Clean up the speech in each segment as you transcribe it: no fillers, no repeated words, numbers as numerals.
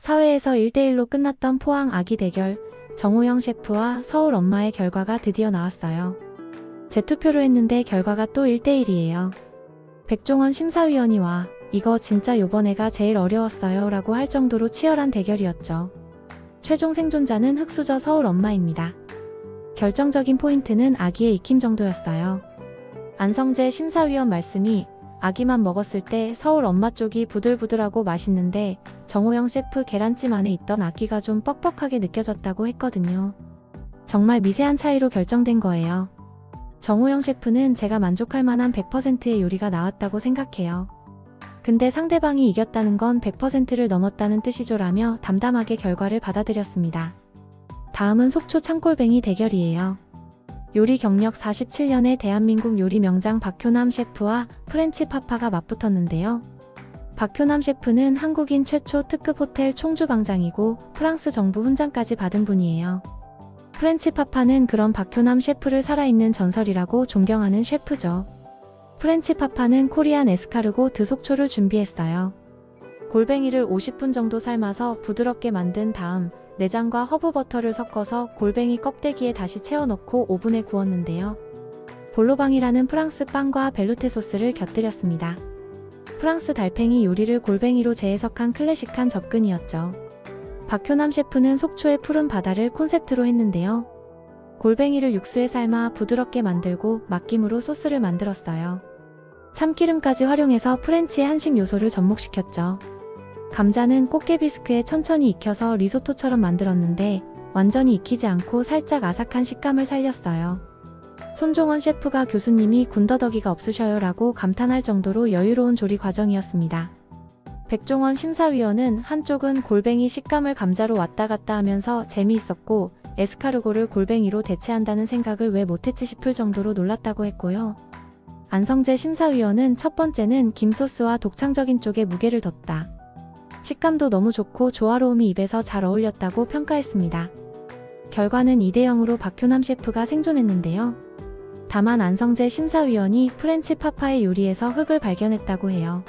사회에서 1대1로 끝났던 포항 아기 대결, 정호영 셰프와 서울 엄마의 결과가 드디어 나왔어요. 재투표를 했는데 결과가 또 1대1이에요. 백종원 심사위원이 와, 이거 진짜 요번에가 제일 어려웠어요 라고 할 정도로 치열한 대결이었죠. 최종 생존자는 흑수저 서울 엄마입니다. 결정적인 포인트는 아기의 익힘 정도였어요. 안성재 심사위원 말씀이 아기만 먹었을 때 서울 엄마 쪽이 부들부들하고 맛있는데 정호영 셰프 계란찜 안에 있던 아기가 좀 뻑뻑하게 느껴졌다고 했거든요. 정말 미세한 차이로 결정된 거예요. 정호영 셰프는 제가 만족할 만한 100%의 요리가 나왔다고 생각해요. 근데 상대방이 이겼다는 건 100%를 넘었다는 뜻이죠라며 담담하게 결과를 받아들였습니다. 다음은 속초 창골뱅이 대결이에요. 요리 경력 47년의 대한민국 요리 명장 박효남 셰프와 프렌치 파파가 맞붙었는데요. 박효남 셰프는 한국인 최초 특급 호텔 총주방장이고 프랑스 정부 훈장까지 받은 분이에요. 프렌치 파파는 그런 박효남 셰프를 살아있는 전설이라고 존경하는 셰프죠. 프렌치 파파는 코리안 에스카르고 드속초를 준비했어요. 골뱅이를 50분 정도 삶아서 부드럽게 만든 다음 내장과 허브버터를 섞어서 골뱅이 껍데기에 다시 채워 넣고 오븐에 구웠는데요. 볼로방이라는 프랑스 빵과 벨루테 소스를 곁들였습니다. 프랑스 달팽이 요리를 골뱅이로 재해석한 클래식한 접근이었죠. 박효남 셰프는 속초의 푸른 바다를 콘셉트로 했는데요. 골뱅이를 육수에 삶아 부드럽게 만들고 막김으로 소스를 만들었어요. 참기름까지 활용해서 프렌치의 한식 요소를 접목시켰죠. 감자는 꽃게 비스크에 천천히 익혀서 리소토처럼 만들었는데 완전히 익히지 않고 살짝 아삭한 식감을 살렸어요. 손종원 셰프가 교수님이 군더더기가 없으셔요 라고 감탄할 정도로 여유로운 조리 과정이었습니다. 백종원 심사위원은 한쪽은 골뱅이 식감을 감자로 왔다 갔다 하면서 재미있었고 에스카르고를 골뱅이로 대체한다는 생각을 왜 못했지 싶을 정도로 놀랐다고 했고요. 안성재 심사위원은 첫 번째는 김소스와 독창적인 쪽에 무게를 뒀다. 식감도 너무 좋고 조화로움이 입에서 잘 어울렸다고 평가했습니다. 결과는 2대0으로 박효남 셰프가 생존했는데요. 다만 안성재 심사위원이 프렌치 파파의 요리에서 흙을 발견했다고 해요.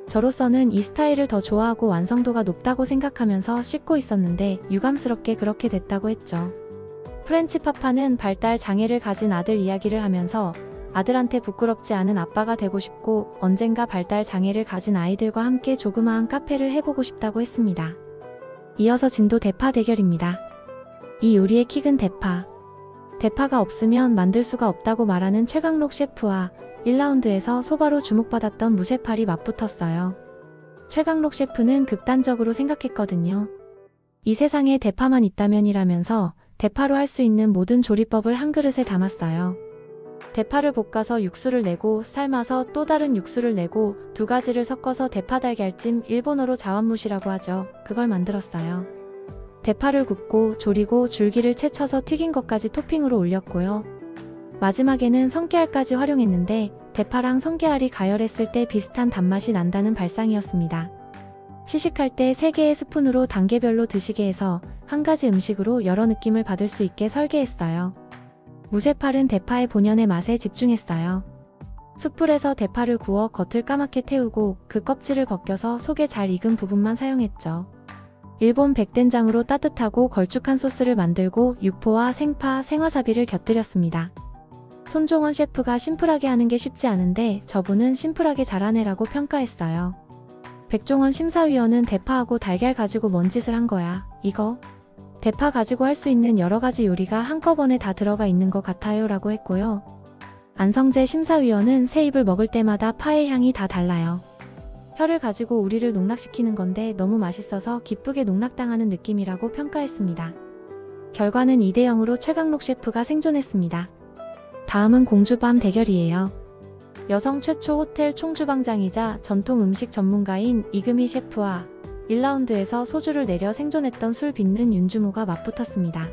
저로서는 이 스타일을 더 좋아하고 완성도가 높다고 생각하면서 씻고 있었는데 유감스럽게 그렇게 됐다고 했죠. 프렌치 파파는 발달 장애를 가진 아들 이야기를 하면서 아들한테 부끄럽지 않은 아빠가 되고 싶고 언젠가 발달 장애를 가진 아이들과 함께 조그마한 카페를 해보고 싶다고 했습니다. 이어서 진도 대파 대결입니다. 이 요리의 킥은 대파. 대파가 없으면 만들 수가 없다고 말하는 최강록 셰프와 1라운드에서 소바로 주목받았던 무쇠팔이 맞붙었어요. 최강록 셰프는 극단적으로 생각했거든요. 이 세상에 대파만 있다면이라면서 대파로 할 수 있는 모든 조리법을 한 그릇에 담았어요. 대파를 볶아서 육수를 내고 삶아서 또 다른 육수를 내고 두 가지를 섞어서 대파 달걀찜, 일본어로 자완무시라고 하죠. 그걸 만들었어요. 대파를 굽고 조리고 줄기를 채쳐서 튀긴 것까지 토핑으로 올렸고요. 마지막에는 성게알까지 활용했는데 대파랑 성게알이 가열했을 때 비슷한 단맛이 난다는 발상이었습니다. 시식할 때 3개의 스푼으로 단계별로 드시게 해서 한 가지 음식으로 여러 느낌을 받을 수 있게 설계했어요. 무쇠팔은 대파의 본연의 맛에 집중했어요. 숯불에서 대파를 구워 겉을 까맣게 태우고 그 껍질을 벗겨서 속에 잘 익은 부분만 사용했죠. 일본 백된장으로 따뜻하고 걸쭉한 소스를 만들고 육포와 생파, 생와사비를 곁들였습니다. 손종원 셰프가 심플하게 하는 게 쉽지 않은데 저분은 심플하게 잘하네라고 평가했어요. 백종원 심사위원은 대파하고 달걀 가지고 뭔 짓을 한 거야, 이거? 대파 가지고 할 수 있는 여러 가지 요리가 한꺼번에 다 들어가 있는 것 같아요 라고 했고요. 안성재 심사위원은 새 입을 먹을 때마다 파의 향이 다 달라요. 혀를 가지고 우리를 농락시키는 건데 너무 맛있어서 기쁘게 농락당하는 느낌이라고 평가했습니다. 결과는 2대0으로 최강록 셰프가 생존했습니다. 다음은 공주밤 대결이에요. 여성 최초 호텔 총주방장이자 전통 음식 전문가인 이금희 셰프와 1라운드에서 소주를 내려 생존했던 술 빚는 윤주모가 맞붙었습니다.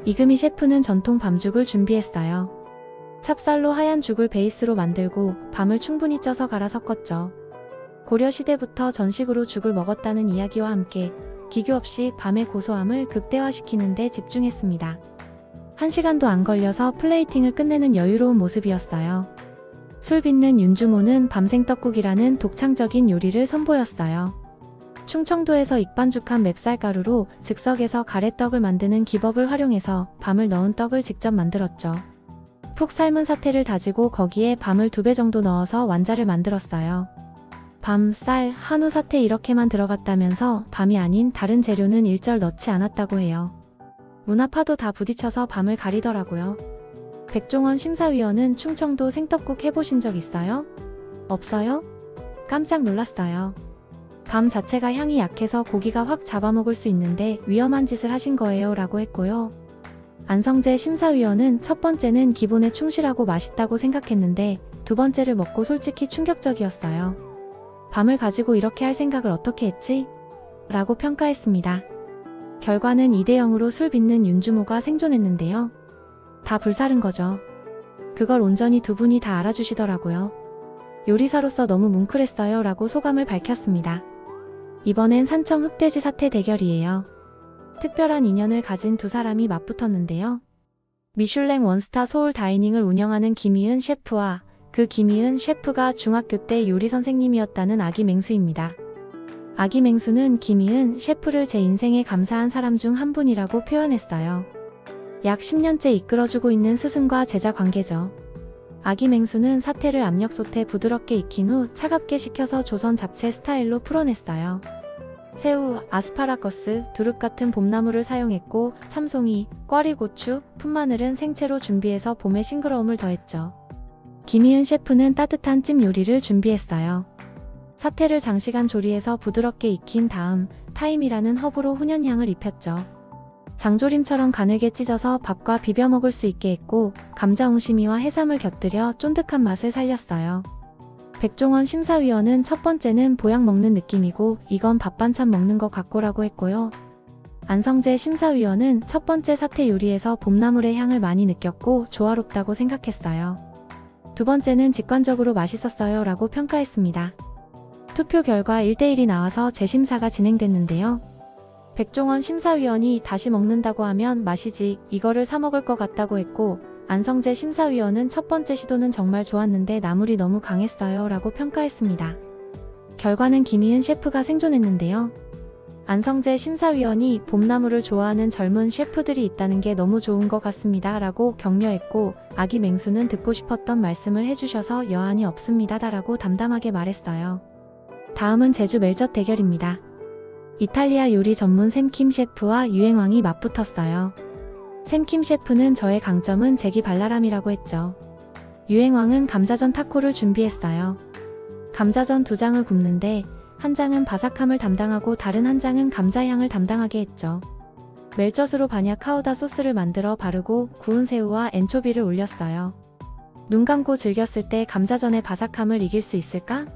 이금희 셰프는 전통 밤죽을 준비했어요. 찹쌀로 하얀 죽을 베이스로 만들고 밤을 충분히 쪄서 갈아 섞었죠. 고려시대부터 전식으로 죽을 먹었다는 이야기와 함께 기교 없이 밤의 고소함을 극대화시키는 데 집중했습니다. 1시간도 안 걸려서 플레이팅을 끝내는 여유로운 모습이었어요. 술 빚는 윤주모는 밤생 떡국이라는 독창적인 요리를 선보였어요. 충청도에서 익반죽한 맵쌀가루로 즉석에서 가래떡을 만드는 기법을 활용해서 밤을 넣은 떡을 직접 만들었죠. 푹 삶은 사태를 다지고 거기에 밤을 2배 정도 넣어서 완자를 만들었어요. 밤, 쌀, 한우, 사태 이렇게만 들어갔다면서 밤이 아닌 다른 재료는 일절 넣지 않았다고 해요. 문화파도 다 부딪혀서 밤을 가리더라고요. 백종원 심사위원은 충청도 생떡국 해보신 적 있어요? 없어요? 깜짝 놀랐어요. 밤 자체가 향이 약해서 고기가 확 잡아먹을 수 있는데 위험한 짓을 하신 거예요 라고 했고요. 안성재 심사위원은 첫 번째는 기본에 충실하고 맛있다고 생각했는데 두 번째를 먹고 솔직히 충격적이었어요. 밤을 가지고 이렇게 할 생각을 어떻게 했지? 라고 평가했습니다. 결과는 2대0으로 술 빚는 윤주모가 생존했는데요. 다 불사른 거죠. 그걸 온전히 두 분이 다 알아주시더라고요. 요리사로서 너무 뭉클했어요 라고 소감을 밝혔습니다. 이번엔 산청 흑돼지 사태 대결이에요. 특별한 인연을 가진 두 사람이 맞붙었는데요. 미슐랭 원스타 서울 다이닝을 운영하는 김희은 셰프와 그 김희은 셰프가 중학교 때 요리 선생님이었다는 아기 맹수입니다. 아기 맹수는 김희은 셰프를 제 인생에 감사한 사람 중 한 분이라고 표현했어요. 약 10년째 이끌어주고 있는 스승과 제자 관계죠. 아기 맹수는 사태를 압력솥에 부드럽게 익힌 후 차갑게 식혀서 조선 잡채 스타일로 풀어냈어요. 새우, 아스파라거스, 두릅 같은 봄나물을 사용했고 참송이, 꽈리고추, 풋마늘은 생채로 준비해서 봄의 싱그러움을 더했죠. 김희은 셰프는 따뜻한 찜 요리를 준비했어요. 사태를 장시간 조리해서 부드럽게 익힌 다음 타임이라는 허브로 훈연향을 입혔죠. 장조림처럼 가늘게 찢어서 밥과 비벼 먹을 수 있게 했고 감자 옹심이와 해삼을 곁들여 쫀득한 맛을 살렸어요. 백종원 심사위원은 첫 번째는 보약 먹는 느낌이고 이건 밥 반찬 먹는 것 같고라고 했고요. 안성재 심사위원은 첫 번째 사태 요리에서 봄나물의 향을 많이 느꼈고 조화롭다고 생각했어요. 두 번째는 직관적으로 맛있었어요 라고 평가했습니다. 투표 결과 1대1이 나와서 재심사가 진행됐는데요. 백종원 심사위원이 다시 먹는다고 하면 맛이지 이거를 사 먹을 것 같다고 했고 안성재 심사위원은 첫 번째 시도는 정말 좋았는데 나물이 너무 강했어요 라고 평가했습니다. 결과는 김희은 셰프가 생존했는데요. 안성재 심사위원이 봄나물을 좋아하는 젊은 셰프들이 있다는 게 너무 좋은 것 같습니다 라고 격려했고 아기 맹수는 듣고 싶었던 말씀을 해주셔서 여한이 없습니다 라고 담담하게 말했어요. 다음은 제주 멜젓 대결입니다. 이탈리아 요리 전문 샘킴 셰프와 유행왕이 맞붙었어요. 샘킴 셰프는 저의 강점은 재기 발랄함이라고 했죠. 유행왕은 감자전 타코를 준비했어요. 감자전 2장을 굽는데 한 장은 바삭함을 담당하고 다른 한 장은 감자향을 담당하게 했죠. 멜젓으로 바냐 카우다 소스를 만들어 바르고 구운 새우와 엔초비를 올렸어요. 눈 감고 즐겼을 때 감자전의 바삭함을 이길 수 있을까?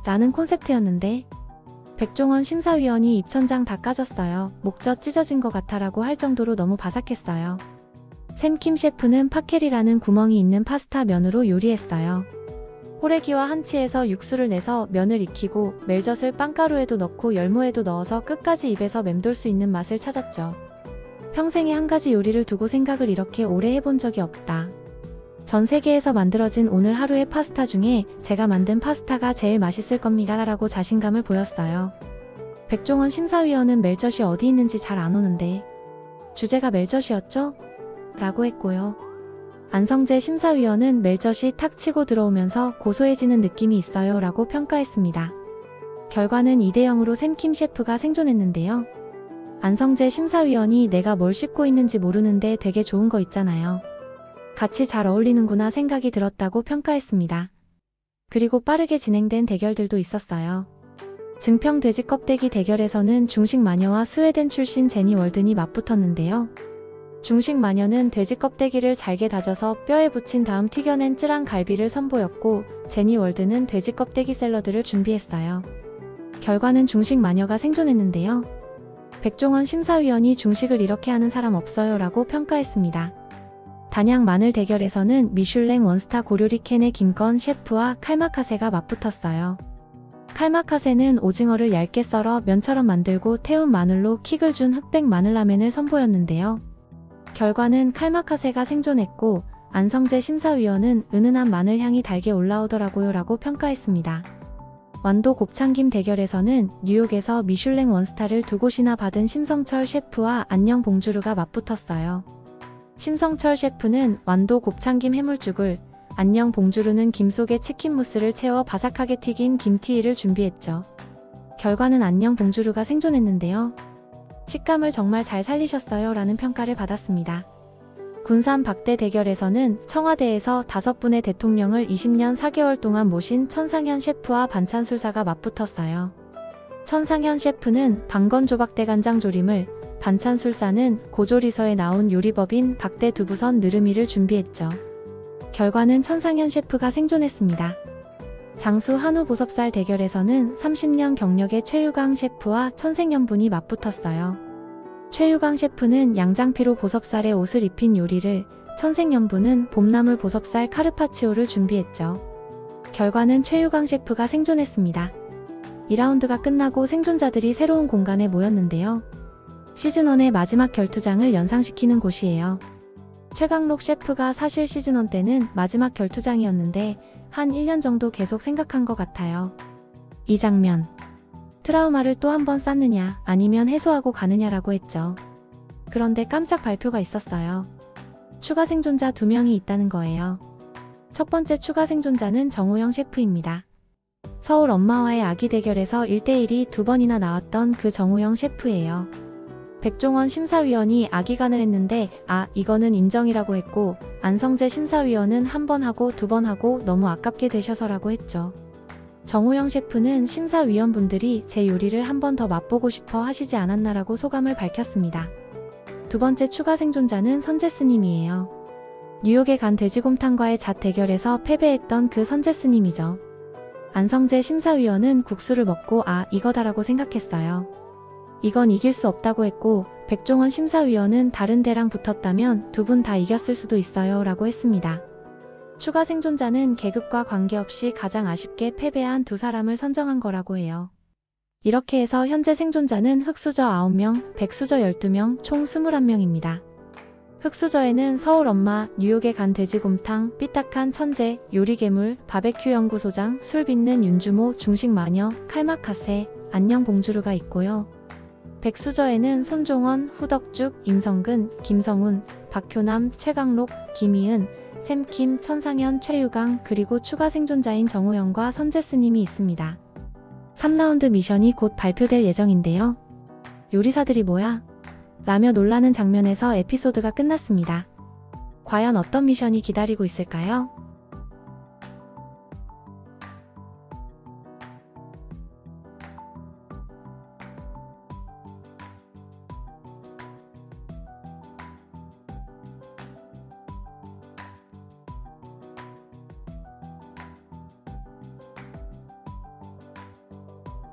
라는 콘셉트였는데 백종원 심사위원이 입천장 다 까졌어요. 목젖 찢어진 것 같아라고 할 정도로 너무 바삭했어요. 샘킴 셰프는 파켈이라는 구멍이 있는 파스타 면으로 요리했어요. 호래기와 한치에서 육수를 내서 면을 익히고 멜젓을 빵가루에도 넣고 열무에도 넣어서 끝까지 입에서 맴돌 수 있는 맛을 찾았죠. 평생에 한 가지 요리를 두고 생각을 이렇게 오래 해본 적이 없다. 전 세계에서 만들어진 오늘 하루의 파스타 중에 제가 만든 파스타가 제일 맛있을 겁니다 라고 자신감을 보였어요. 백종원 심사위원은 멜젓이 어디 있는지 잘 안 오는데 주제가 멜젓이었죠? 라고 했고요. 안성재 심사위원은 멜젓이 탁 치고 들어오면서 고소해지는 느낌이 있어요 라고 평가했습니다. 결과는 2대0으로 샘킴 셰프가 생존했는데요. 안성재 심사위원이 내가 뭘 씹고 있는지 모르는데 되게 좋은 거 있잖아요. 같이 잘 어울리는구나 생각이 들었다고 평가했습니다. 그리고 빠르게 진행된 대결들도 있었어요. 증평 돼지 껍데기 대결에서는 중식 마녀와 스웨덴 출신 제니 월든이 맞붙었는데요. 중식 마녀는 돼지 껍데기를 잘게 다져서 뼈에 붙인 다음 튀겨낸 쯔랑 갈비를 선보였고 제니 월든은 돼지 껍데기 샐러드를 준비했어요. 결과는 중식 마녀가 생존했는데요. 백종원 심사위원이 중식을 이렇게 하는 사람 없어요 라고 평가했습니다. 단양 마늘 대결에서는 미슐랭 원스타 고료리 캔의 김건 셰프와 칼마카세가 맞붙었어요. 칼마카세는 오징어를 얇게 썰어 면처럼 만들고 태운 마늘로 킥을 준 흑백 마늘라멘을 선보였는데요. 결과는 칼마카세가 생존했고 안성재 심사위원은 은은한 마늘향이 달게 올라오더라고요 라고 평가했습니다. 완도 곱창김 대결에서는 뉴욕에서 미슐랭 원스타를 2곳이나 받은 심성철 셰프와 안녕 봉주르가 맞붙었어요. 심성철 셰프는 완도 곱창김 해물죽을, 안녕 봉주르는 김 속에 치킨 무스를 채워 바삭하게 튀긴 김튀이를 준비했죠. 결과는 안녕 봉주르가 생존했는데요. 식감을 정말 잘 살리셨어요 라는 평가를 받았습니다. 군산 박대 대결에서는 청와대에서 5분의 대통령을 20년 4개월 동안 모신 천상현 셰프와 반찬술사가 맞붙었어요. 천상현 셰프는 방건조박대 간장조림을, 반찬술사는 고조리서에 나온 요리법인 박대 두부선 느르미를 준비했죠. 결과는 천상현 셰프가 생존했습니다. 장수 한우 보섭살 대결에서는 30년 경력의 최유강 셰프와 천생연분이 맞붙었어요. 최유강 셰프는 양장피로 보섭살에 옷을 입힌 요리를, 천생연분은 봄나물 보섭살 카르파치오를 준비했죠. 결과는 최유강 셰프가 생존했습니다. 2라운드가 끝나고 생존자들이 새로운 공간에 모였는데요. 시즌1의 마지막 결투장을 연상시키는 곳이에요. 최강록 셰프가 사실 시즌1 때는 마지막 결투장이었는데 한 1년 정도 계속 생각한 것 같아요. 이 장면. 트라우마를 또 한 번 쌓느냐 아니면 해소하고 가느냐라고 했죠. 그런데 깜짝 발표가 있었어요. 추가 생존자 2명이 있다는 거예요. 첫 번째 추가 생존자는 정호영 셰프입니다. 서울 엄마와의 아기 대결에서 1대1이 2번이나 나왔던 그 정호영 셰프예요. 백종원 심사위원이 아기간을 했는데 이거는 인정이라고 했고, 안성재 심사위원은 1번 하고 2번 하고 너무 아깝게 되셔서라고 했죠. 정호영 셰프는 심사위원분들이 제 요리를 한 번 더 맛보고 싶어 하시지 않았나라고 소감을 밝혔습니다. 두 번째 추가 생존자는 선제스님이에요. 뉴욕에 간 돼지곰탕과의 잣 대결에서 패배했던 그 선제스님이죠. 안성재 심사위원은 국수를 먹고 이거다라고 생각했어요. 이건 이길 수 없다고 했고, 백종원 심사위원은 다른 데랑 붙었다면 2분 다 이겼을 수도 있어요 라고 했습니다. 추가 생존자는 계급과 관계없이 가장 아쉽게 패배한 2사람을 선정한 거라고 해요. 이렇게 해서 현재 생존자는 흑수저 9명, 백수저 12명, 총 21명입니다. 흑수저에는 서울 엄마, 뉴욕에 간 돼지곰탕, 삐딱한 천재, 요리괴물, 바베큐 연구소장, 술 빚는 윤주모, 중식마녀, 칼막카세, 안녕 봉주르가 있고요. 백수저에는 손종원, 후덕죽, 임성근, 김성훈, 박효남, 최강록, 김희은, 샘킴, 천상현, 최유강, 그리고 추가 생존자인 정호영과 선제스님이 있습니다. 3라운드 미션이 곧 발표될 예정인데요. 요리사들이 뭐야? 라며 놀라는 장면에서 에피소드가 끝났습니다. 과연 어떤 미션이 기다리고 있을까요?